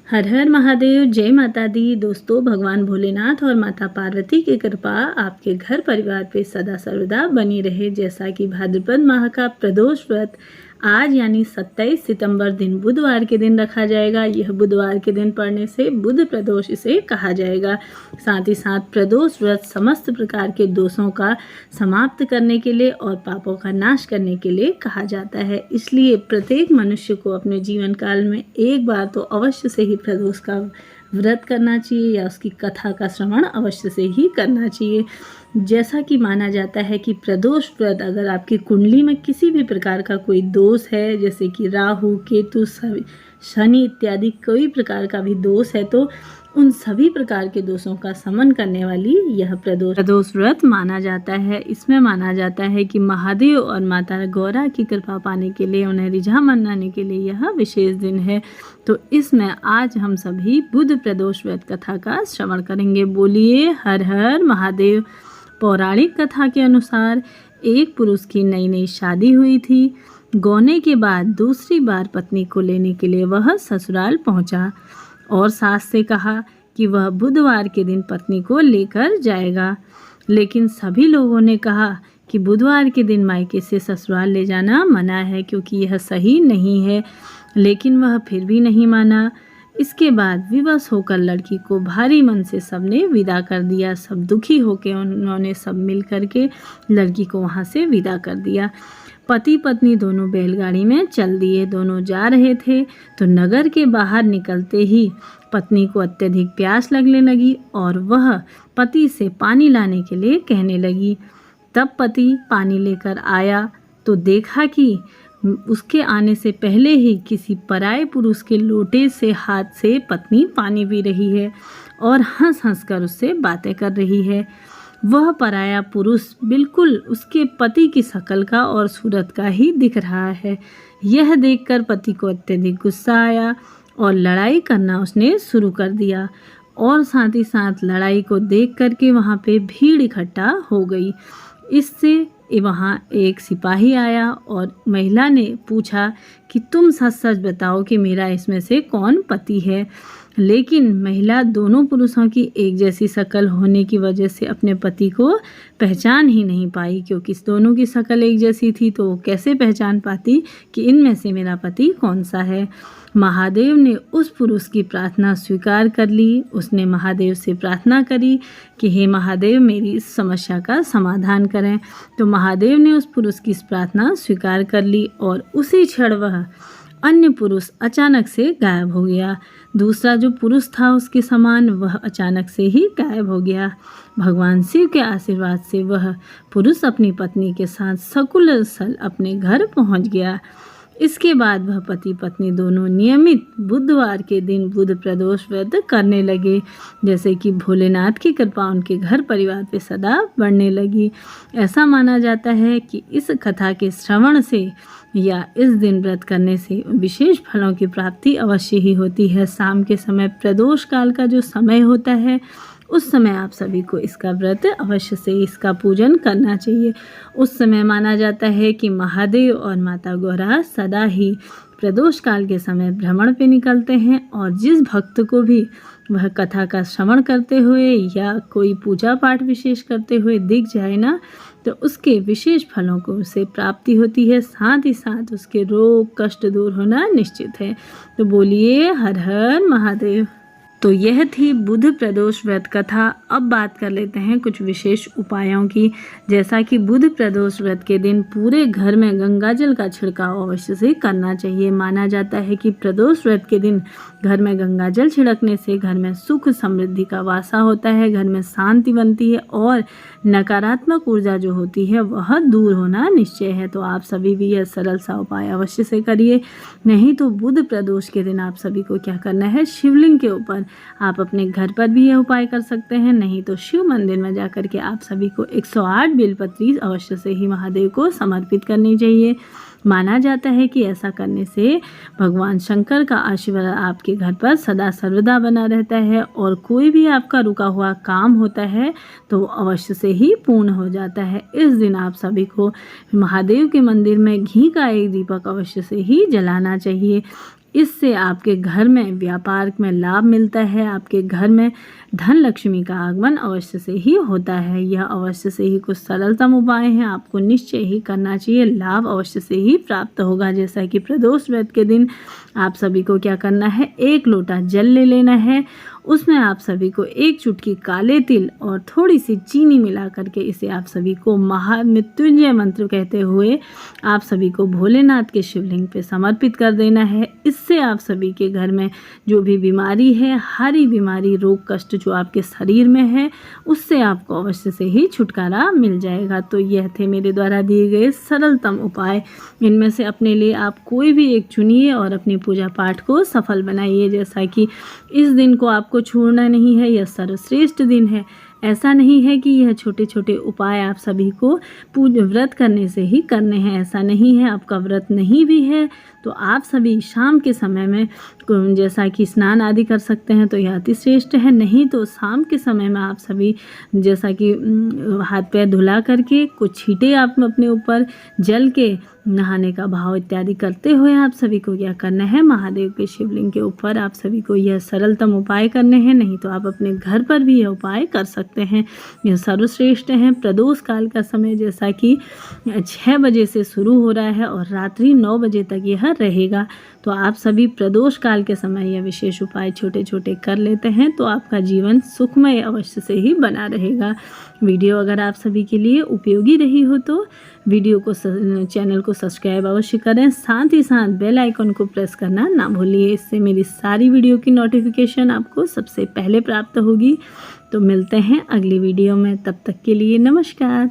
हर हर महादेव, जय माता दी। दोस्तों, भगवान भोलेनाथ और माता पार्वती की कृपा आपके घर परिवार पे सदा सर्वदा बनी रहे। जैसा कि भाद्रपद माह का प्रदोष व्रत आज यानी 27 सितंबर दिन बुधवार के दिन रखा जाएगा। यह बुधवार के दिन पड़ने से बुध प्रदोष इसे कहा जाएगा। साथ ही साथ प्रदोष व्रत समस्त प्रकार के दोषों का समाप्त करने के लिए और पापों का नाश करने के लिए कहा जाता है। इसलिए प्रत्येक मनुष्य को अपने जीवन काल में एक बार तो अवश्य से ही प्रदोष का व्रत करना चाहिए या उसकी कथा का श्रवण अवश्य से ही करना चाहिए। जैसा कि माना जाता है कि प्रदोष व्रत अगर आपकी कुंडली में किसी भी प्रकार का कोई दोष है, जैसे कि राहु, केतु, शनि इत्यादि कोई प्रकार का भी दोष है, तो उन सभी प्रकार के दोषों का शमन करने वाली यह प्रदोष व्रत माना जाता है। इसमें माना जाता है कि महादेव और माता गौरा की कृपा पाने के लिए, उन्हें रिझा मनाने के लिए यह विशेष दिन है। तो इसमें आज हम सभी बुध प्रदोष व्रत कथा का श्रवण करेंगे। बोलिए हर हर महादेव। पौराणिक कथा के अनुसार एक पुरुष की नई नई शादी हुई थी। गौने के बाद दूसरी बार पत्नी को लेने के लिए वह ससुराल पहुंचा और सास से कहा कि वह बुधवार के दिन पत्नी को लेकर जाएगा। लेकिन सभी लोगों ने कहा कि बुधवार के दिन मायके से ससुराल ले जाना मना है, क्योंकि यह सही नहीं है। लेकिन वह फिर भी नहीं माना। इसके बाद विवश होकर लड़की को भारी मन से सबने विदा कर दिया। सब दुखी होकर उन्होंने सब मिल करके लड़की को वहाँ से विदा कर दिया। पति पत्नी दोनों बैलगाड़ी में चल दिए। दोनों जा रहे थे तो नगर के बाहर निकलते ही पत्नी को अत्यधिक प्यास लगने लगी और वह पति से पानी लाने के लिए कहने लगी। तब पति पानी लेकर आया तो देखा कि उसके आने से पहले ही किसी पराये पुरुष के लोटे से हाथ से पत्नी पानी पी रही है और हंस हंस कर उससे बातें कर रही है। वह पराया पुरुष बिल्कुल उसके पति की शक्ल का और सूरत का ही दिख रहा है। यह देखकर पति को अत्यधिक गुस्सा आया और लड़ाई करना उसने शुरू कर दिया। और साथ ही साथ लड़ाई को देख करके वहाँ पे भीड़ इकट्ठा हो गई। इससे वहाँ एक सिपाही आया और महिला ने पूछा कि तुम सच सच बताओ कि मेरा इसमें से कौन पति है। लेकिन महिला दोनों पुरुषों की एक जैसी शक्ल होने की वजह से अपने पति को पहचान ही नहीं पाई, क्योंकि दोनों की शक्ल एक जैसी थी, तो वो कैसे पहचान पाती कि इनमें से मेरा पति कौन सा है। महादेव ने उस पुरुष की प्रार्थना स्वीकार कर ली। उसने महादेव से प्रार्थना करी कि हे महादेव, मेरी इस समस्या का समाधान करें। तो महादेव ने उस पुरुष की प्रार्थना स्वीकार कर ली और उसी क्षण वह अन्य पुरुष अचानक से गायब हो गया। दूसरा जो पुरुष था उसके समान वह अचानक से ही गायब हो गया। भगवान शिव के आशीर्वाद से वह पुरुष अपनी पत्नी के साथ सकुशल अपने घर पहुंच गया। इसके बाद वह पति पत्नी दोनों नियमित बुधवार के दिन बुध प्रदोष व्रत करने लगे, जैसे कि भोलेनाथ की कृपा उनके घर परिवार पे सदा बढ़ने लगी। ऐसा माना जाता है कि इस कथा के श्रवण से या इस दिन व्रत करने से विशेष फलों की प्राप्ति अवश्य ही होती है। शाम के समय प्रदोष काल का जो समय होता है, उस समय आप सभी को इसका व्रत अवश्य से इसका पूजन करना चाहिए। उस समय माना जाता है कि महादेव और माता गौरा सदा ही प्रदोष काल के समय भ्रमण पे निकलते हैं और जिस भक्त को भी वह कथा का श्रवण करते हुए या कोई पूजा पाठ विशेष करते हुए दिख जाए ना, तो उसके विशेष फलों को उसे प्राप्ति होती है। साथ ही साथ उसके रोग कष्ट दूर होना निश्चित है। तो बोलिए हर हर महादेव। तो यह थी बुध प्रदोष व्रत कथा। अब बात कर लेते हैं कुछ विशेष उपायों की। जैसा कि बुध प्रदोष व्रत के दिन पूरे घर में गंगा जल का छिड़काव अवश्य से करना चाहिए। माना जाता है कि प्रदोष व्रत के दिन घर में गंगा जल छिड़कने से घर में सुख समृद्धि का वासा होता है, घर में शांति बनती है और नकारात्मक ऊर्जा जो होती है वह दूर होना निश्चय है। तो आप सभी भी यह सरल सा उपाय अवश्य से करिए। नहीं तो बुध प्रदोष के दिन आप सभी को क्या करना है, शिवलिंग के ऊपर आप अपने घर पर भी यह उपाय कर सकते हैं। नहीं तो शिव मंदिर में जाकर के आप सभी को 108 बेलपत्री अवश्य से ही महादेव को समर्पित करनी चाहिए। माना जाता है कि ऐसा करने से भगवान शंकर का आशीर्वाद आपके घर पर सदा सर्वदा बना रहता है और कोई भी आपका रुका हुआ काम होता है तो वो अवश्य से ही पूर्ण हो जाता है। इस दिन आप सभी को महादेव के मंदिर में घी का एक दीपक अवश्य से ही जलाना चाहिए। इससे आपके घर में व्यापार में लाभ मिलता है। आपके घर में धन लक्ष्मी का आगमन अवश्य से ही होता है। यह अवश्य से ही कुछ सरलतम उपाय हैं, आपको निश्चय ही करना चाहिए, लाभ अवश्य से ही प्राप्त होगा। जैसा कि प्रदोष व्रत के दिन आप सभी को क्या करना है, 1 लोटा जल ले लेना है, उसमें आप सभी को 1 चुटकी काले तिल और थोड़ी सी चीनी मिला करके इसे आप सभी को महामृत्युंजय मंत्र कहते हुए आप सभी को भोलेनाथ के शिवलिंग पे समर्पित कर देना है। इससे आप सभी के घर में जो भी बीमारी है, हरी बीमारी, रोग कष्ट जो आपके शरीर में है, उससे आपको अवश्य से ही छुटकारा मिल जाएगा। तो यह थे मेरे द्वारा दिए गए सरलतम उपाय। इनमें से अपने लिए आप कोई भी एक चुनिए और अपनी पूजा पाठ को सफल बनाइए। जैसा कि इस दिन को आपको छोड़ना नहीं है, यह सर्वश्रेष्ठ दिन है। ऐसा नहीं है कि यह छोटे छोटे उपाय आप सभी को व्रत करने से ही करने हैं, ऐसा नहीं है। आपका व्रत नहीं भी है तो आप सभी शाम के समय में जैसा कि स्नान आदि कर सकते हैं तो यह अति श्रेष्ठ है। नहीं तो शाम के समय में आप सभी जैसा कि हाथ पैर धुला करके कुछ छींटे आप अपने ऊपर जल के नहाने का भाव इत्यादि करते हुए आप सभी को क्या करना है, महादेव के शिवलिंग के ऊपर आप सभी को यह सरलतम उपाय करने हैं। नहीं तो आप अपने घर पर भी यह उपाय कर सकते हैं। यह सर्वश्रेष्ठ है। प्रदोष काल का समय जैसा कि 6 बजे से शुरू हो रहा है और रात्रि 9 बजे तक यह रहेगा। तो आप सभी प्रदोष काल के समय यह विशेष उपाय छोटे छोटे कर लेते हैं तो आपका जीवन सुखमय अवश्य से ही बना रहेगा। वीडियो अगर आप सभी के लिए उपयोगी रही हो तो वीडियो को चैनल को सब्सक्राइब अवश्य करें, साथ ही साथ बेल आइकन को प्रेस करना ना भूलिए। इससे मेरी सारी वीडियो की नोटिफिकेशन आपको सबसे पहले प्राप्त होगी। तो मिलते हैं अगली वीडियो में, तब तक के लिए नमस्कार।